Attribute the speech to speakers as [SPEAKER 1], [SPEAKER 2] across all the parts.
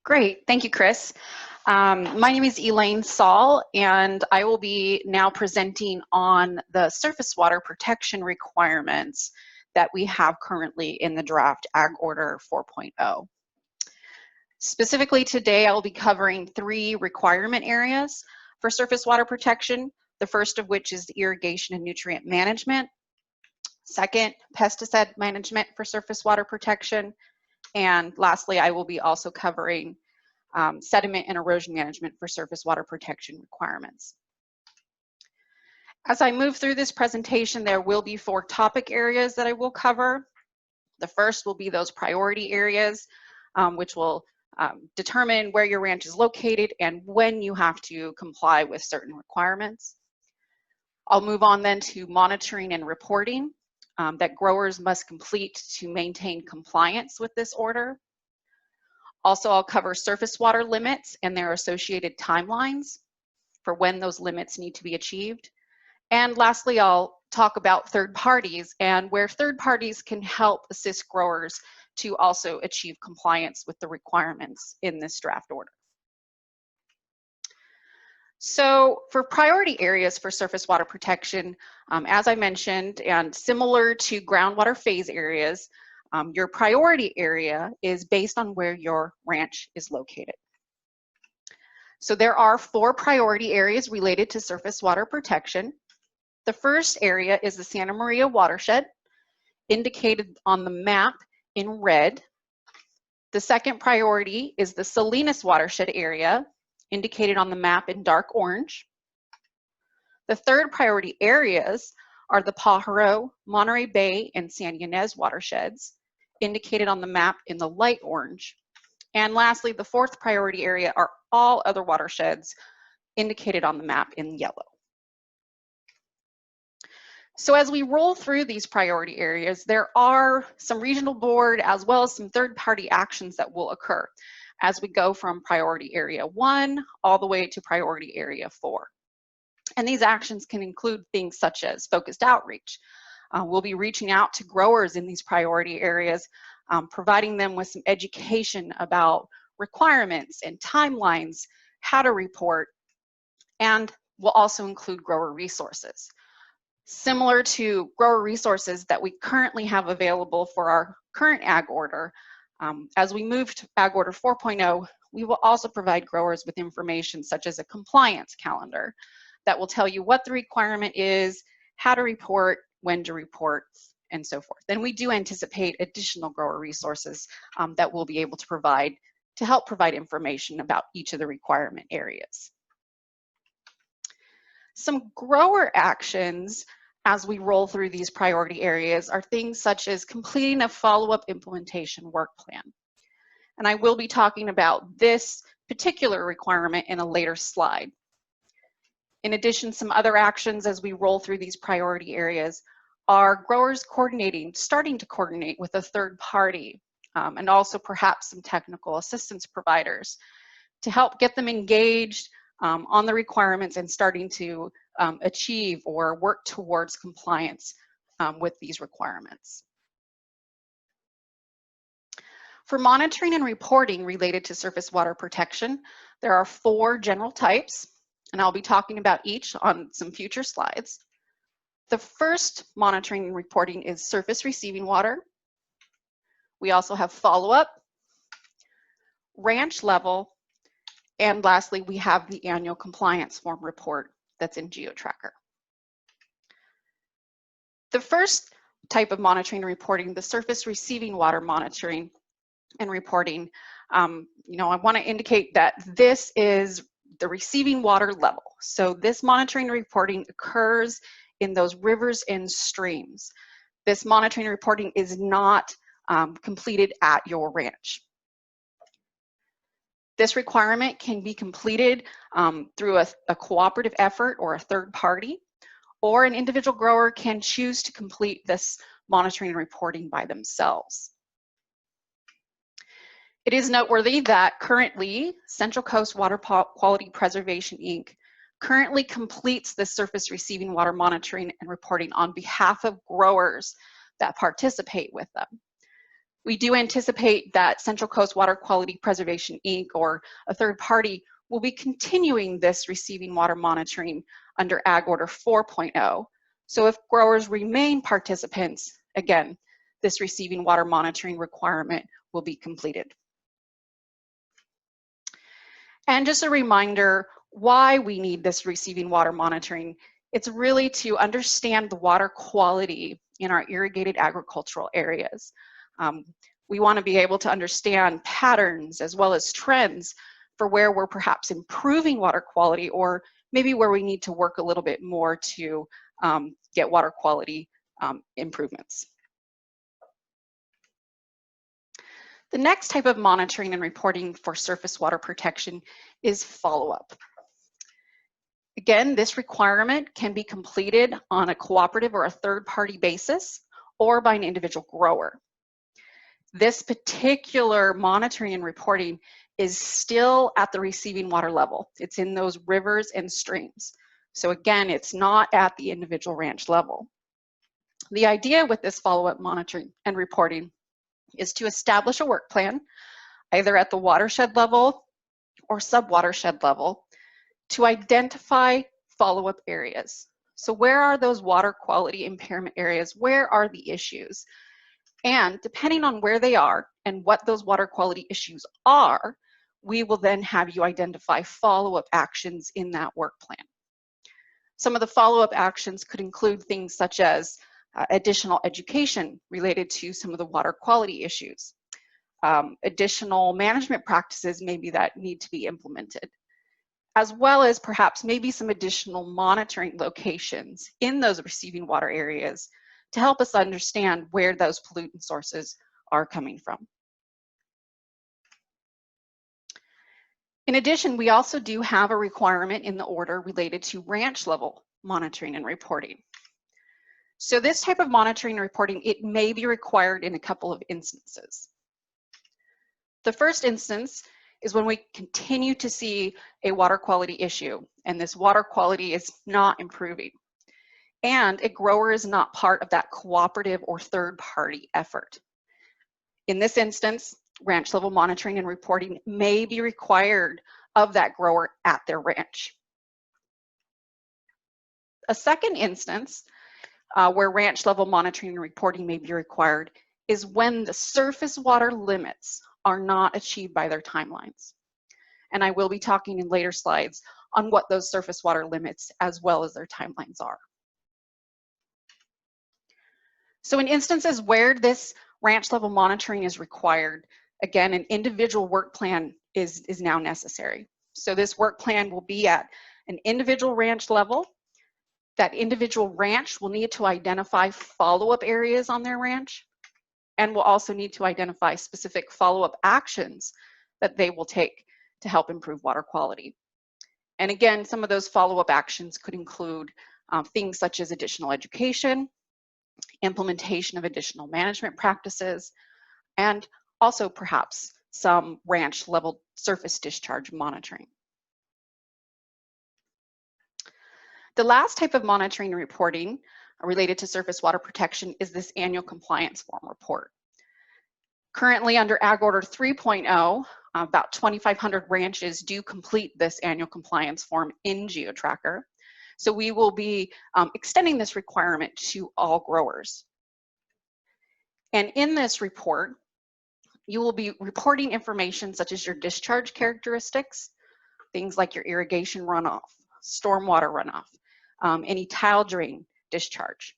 [SPEAKER 1] Great, thank you, Chris. My name is Elaine Saul, and I will be now presenting on the surface water protection requirements that we have currently in the draft AgOrder 4.0. Specifically today, I will be covering 3 requirement areas for surface water protection, the first of which is irrigation and nutrient management. Second, pesticide management for surface water protection. And lastly, I will be also covering sediment and erosion management for surface water protection requirements. As I move through this presentation, there will be 4 topic areas that I will cover. The first will be those priority areas, which will determine where your ranch is located and when you have to comply with certain requirements. I'll move on then to monitoring and reporting that growers must complete to maintain compliance with this order. Also, I'll cover surface water limits and their associated timelines for when those limits need to be achieved. And lastly, I'll talk about third parties and where third parties can help assist growers to also achieve compliance with the requirements in this draft order. So for priority areas for surface water protection, as I mentioned, and similar to groundwater phase areas, your priority area is based on where your ranch is located. So there are 4 priority areas related to surface water protection. The first area is the Santa Maria watershed, indicated on the map in red. The second priority is the Salinas watershed area, indicated on the map in dark orange. The third priority areas are the Pajaro, Monterey Bay, and San Ynez watersheds, indicated on the map in the light orange. And lastly, the fourth priority area are all other watersheds, indicated on the map in yellow. So as we roll through these priority areas, there are some regional board as well as some third-party actions that will occur as we go from priority area 1 all the way to priority area 4. And these actions can include things such as focused outreach. We'll be reaching out to growers in these priority areas, providing them with some education about requirements and timelines, how to report, and we'll also include grower resources. Similar to grower resources that we currently have available for our current ag order, as we move to AgOrder 4.0, we will also provide growers with information such as a compliance calendar that will tell you what the requirement is, how to report, when to report, and so forth. And we do anticipate additional grower resources that we'll be able to provide to help provide information about each of the requirement areas. Some grower actions as we roll through these priority areas are things such as completing a follow-up implementation work plan. And I will be talking about this particular requirement in a later slide. In addition, some other actions as we roll through these priority areas are growers starting to coordinate with a third party, and also perhaps some technical assistance providers to help get them engaged on the requirements and starting to achieve or work towards compliance with these requirements. For monitoring and reporting related to surface water protection, there are 4 general types, and I'll be talking about each on some future slides. The first monitoring and reporting is surface receiving water. We also have follow-up, ranch level, and lastly, we have the annual compliance form report that's in GeoTracker. The first type of monitoring and reporting, the surface receiving water monitoring and reporting, I want to indicate that this is the receiving water level. So this monitoring and reporting occurs in those rivers and streams. This monitoring and reporting is not completed at your ranch. This requirement can be completed through a cooperative effort or a third party, or an individual grower can choose to complete this monitoring and reporting by themselves. It is noteworthy that currently Central Coast Water Quality Preservation, Inc. currently completes the surface receiving water monitoring and reporting on behalf of growers that participate with them. We do anticipate that Central Coast Water Quality Preservation, Inc., or a third party, will be continuing this receiving water monitoring under AgOrder 4.0. So if growers remain participants, again, this receiving water monitoring requirement will be completed. And just a reminder why we need this receiving water monitoring. It's really to understand the water quality in our irrigated agricultural areas. We want to be able to understand patterns as well as trends for where we're perhaps improving water quality, or maybe where we need to work a little bit more to get water quality improvements. The next type of monitoring and reporting for surface water protection is follow-up. Again, this requirement can be completed on a cooperative or a third-party basis, or by an individual grower. This particular monitoring and reporting is still at the receiving water level. It's in those rivers and streams. So again, it's not at the individual ranch level. The idea with this follow-up monitoring and reporting is to establish a work plan, either at the watershed level or sub-watershed level, to identify follow-up areas. So where are those water quality impairment areas? Where are the issues? And depending on where they are and what those water quality issues are, we will then have you identify follow-up actions in that work plan. Some of the follow-up actions could include things such as additional education related to some of the water quality issues, additional management practices maybe that need to be implemented, as well as perhaps maybe some additional monitoring locations in those receiving water areas to help us understand where those pollutant sources are coming from. In addition, we also do have a requirement in the order related to ranch level monitoring and reporting. So this type of monitoring and reporting, it may be required in a couple of instances. The first instance is when we continue to see a water quality issue and this water quality is not improving, and a grower is not part of that cooperative or third party effort. In this instance, ranch level monitoring and reporting may be required of that grower at their ranch. A second instance where ranch level monitoring and reporting may be required is when the surface water limits are not achieved by their timelines. And I will be talking in later slides on what those surface water limits as well as their timelines are. So in instances where this ranch level monitoring is required, again, an individual work plan is now necessary. So this work plan will be at an individual ranch level. That individual ranch will need to identify follow-up areas on their ranch, and will also need to identify specific follow-up actions that they will take to help improve water quality. And again, some of those follow-up actions could include things such as additional education, implementation of additional management practices, and also perhaps some ranch level surface discharge monitoring. The last type of monitoring and reporting related to surface water protection is this annual compliance form report. Currently under AgOrder 3.0, about 2,500 ranches do complete this annual compliance form in GeoTracker. So we will be extending this requirement to all growers. And in this report, you will be reporting information such as your discharge characteristics, things like your irrigation runoff, stormwater runoff, any tile drain discharge.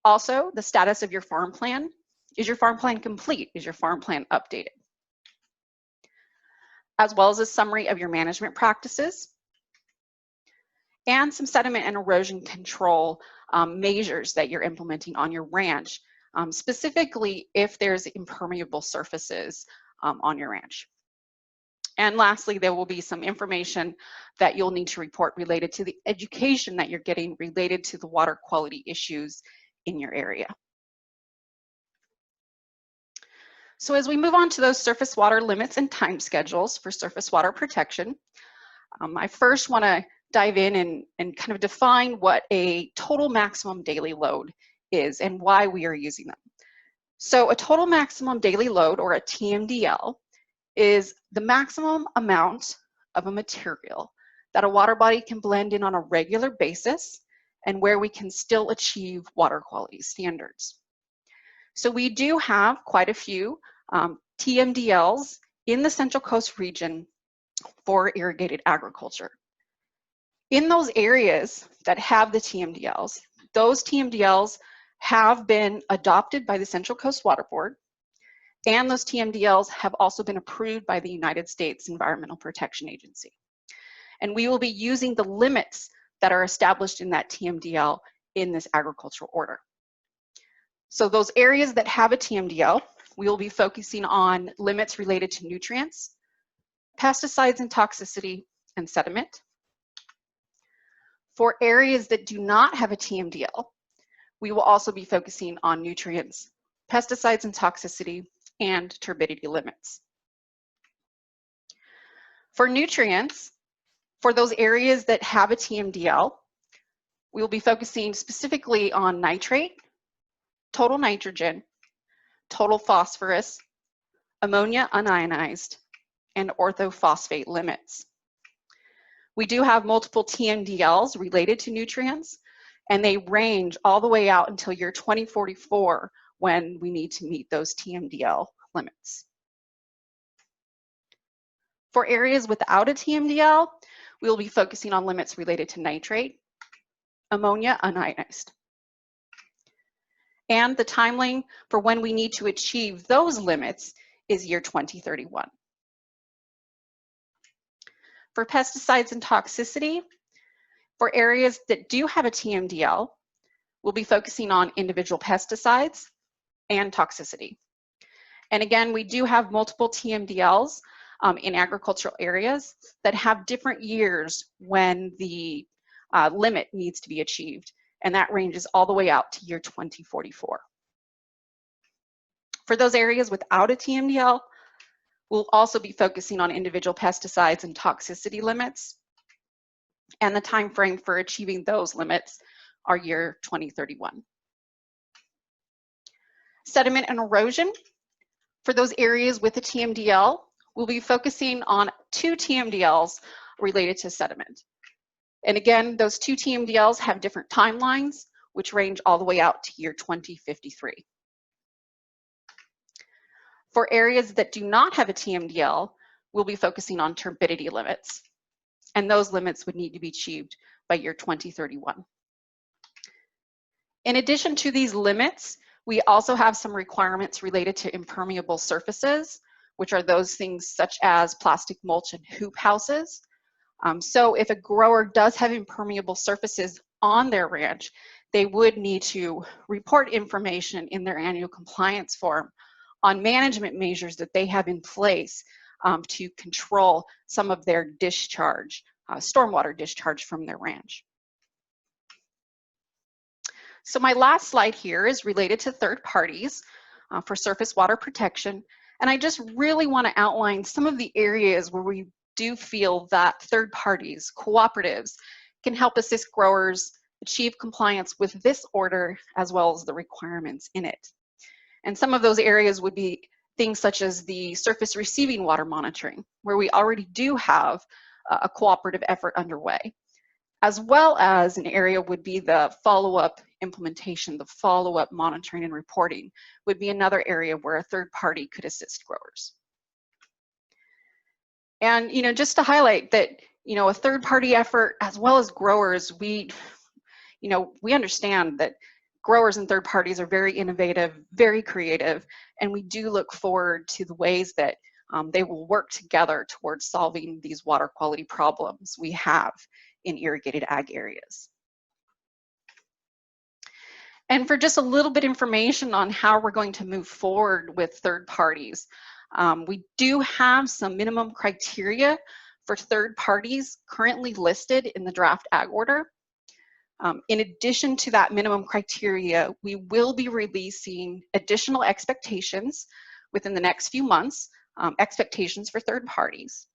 [SPEAKER 1] Also, the status of your farm plan. Is your farm plan complete? Is your farm plan updated? As well as a summary of your management practices and some sediment and erosion control measures that you're implementing on your ranch, specifically if there's impermeable surfaces on your ranch. And lastly, there will be some information that you'll need to report related to the education that you're getting related to the water quality issues in your area. So as we move on to those surface water limits and time schedules for surface water protection, I first want to dive in and kind of define what a total maximum daily load is and why we are using them. So a total maximum daily load, or a TMDL, is the maximum amount of a material that a water body can blend in on a regular basis and where we can still achieve water quality standards. So we do have quite a few TMDLs in the Central Coast region for irrigated agriculture. In those areas that have the TMDLs, those TMDLs have been adopted by the Central Coast Water Board, and those TMDLs have also been approved by the United States Environmental Protection Agency. And we will be using the limits that are established in that TMDL in this agricultural order. So those areas that have a TMDL, we will be focusing on limits related to nutrients, pesticides and toxicity, and sediment. For areas that do not have a TMDL, we will also be focusing on nutrients, pesticides and toxicity, and turbidity limits. For nutrients, for those areas that have a TMDL, we will be focusing specifically on nitrate, total nitrogen, total phosphorus, ammonia unionized, and orthophosphate limits. We do have multiple TMDLs related to nutrients, and they range all the way out until year 2044 when we need to meet those TMDL limits. For areas without a TMDL, we will be focusing on limits related to nitrate, ammonia unionized. And the timeline for when we need to achieve those limits is year 2031. For pesticides and toxicity, for areas that do have a TMDL, we'll be focusing on individual pesticides and toxicity. And again, we do have multiple TMDLs in agricultural areas that have different years when the limit needs to be achieved, and that ranges all the way out to year 2044. For those areas without a TMDL, we'll also be focusing on individual pesticides and toxicity limits, and the time frame for achieving those limits are year 2031. Sediment and erosion. For those areas with a TMDL, we'll be focusing on 2 TMDLs related to sediment. And again, those 2 TMDLs have different timelines, which range all the way out to year 2053. For areas that do not have a TMDL, we'll be focusing on turbidity limits, and those limits would need to be achieved by year 2031. In addition to these limits, we also have some requirements related to impermeable surfaces, which are those things such as plastic mulch and hoop houses. So if a grower does have impermeable surfaces on their ranch, they would need to report information in their annual compliance form on management measures that they have in place to control some of their discharge, stormwater discharge from their ranch. So my last slide here is related to third parties for surface water protection. And I just really want to outline some of the areas where we do feel that third parties, cooperatives, can help assist growers achieve compliance with this order as well as the requirements in it. And some of those areas would be things such as the surface receiving water monitoring, where we already do have a cooperative effort underway, as well as an area would be the follow-up implementation, the follow-up monitoring and reporting would be another area where a third party could assist growers. And just to highlight that a third party effort as well as growers, we understand that growers and third parties are very innovative, very creative, and we do look forward to the ways that they will work together towards solving these water quality problems we have in irrigated ag areas. And for just a little bit information on how we're going to move forward with third parties, we do have some minimum criteria for third parties currently listed in the draft ag order. In addition to that minimum criteria, we will be releasing additional expectations within the next few months, expectations for third parties.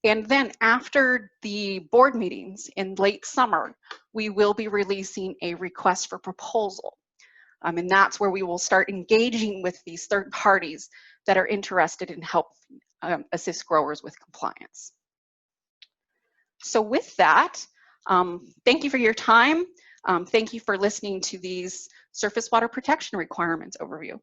[SPEAKER 1] And then after the board meetings in late summer, we will be releasing a request for proposal. And that's where we will start engaging with these third parties that are interested in help assist growers with compliance. So with that, thank you for your time. Thank you for listening to these surface water protection requirements overview.